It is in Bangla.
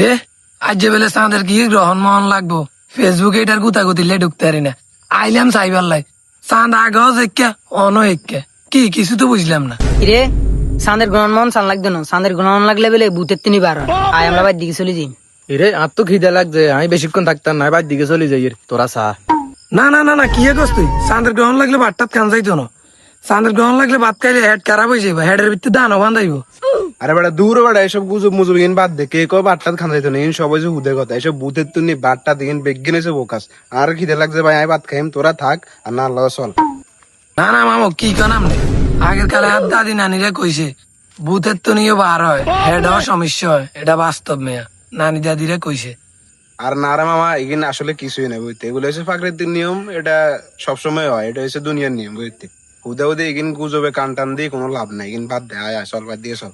এ আজ যে বেলে চাঁদের কি গ্রহণ মহন লাগবো ফেসবুকে এটার গুতাগুতিলে ঢুকতে পারি না আইলাম সাইবার লাই চাঁদ আগজ একা অন একা কি কিছু তো বুঝলাম না। কিরে চাঁদের গ্রহণ মন চান লাগতো না, চাঁদের গ্রহণ লাগলে বেলে ভূতের তিনি বার হয়। আয় আমরা বাইর দিকে চলে যাই। এরে আর তো খিদে লাগছে, আমি বেশিক্ষণ থাকতাম না, বাইর দিকে চলে যাই। তোরা চা। না না না না কি করছ তুই? চাঁদের গ্রহণ লাগলে ভাতটাত খান যাইতো না। চাঁদের গ্রহণ লাগলে ভাত খাইলে হেড খারাপ হয়ে যাবে, হেডের ভিতরে দানও বান্ধাইব। আরে বেটা দূর বেটা এসব গুজব মুজব ইন বাদ দে, কে কয় বাট্টাত খান যাইতো না, ইন সবাই যে হুদের কথা, এসব ভূতের তুই বাট্টা দিন বেগিন এসে বোকাস। আর খিদে লাগছে ভাই, আমি ভাত খাইম, তোরা থাক আর না আল্লাহ চল। না না মামু কি কানাম নেই, আগের কালে আর দাদি নানিরা কইছে ভূতের তো নিয়ে বার হয়, হেড হওয়ার সমস্যা হয়, এটা বাস্তব মেয়া নানি দাদিরা কইছে। আর না রে মামা, এখানে আসলে কিছুই নেই বুঝতে, এগুলো হচ্ছে প্রাকৃতিক নিয়ম, এটা সবসময় হয়, এটা হচ্ছে দুনিয়ার নিয়ম বুঝতে। হুদা হুদে এগিন গুজবে কান টান দিয়ে কোনো লাভ নাই, এগিন বাদ দে, আয় আয় চল বাদ দিয়ে চল।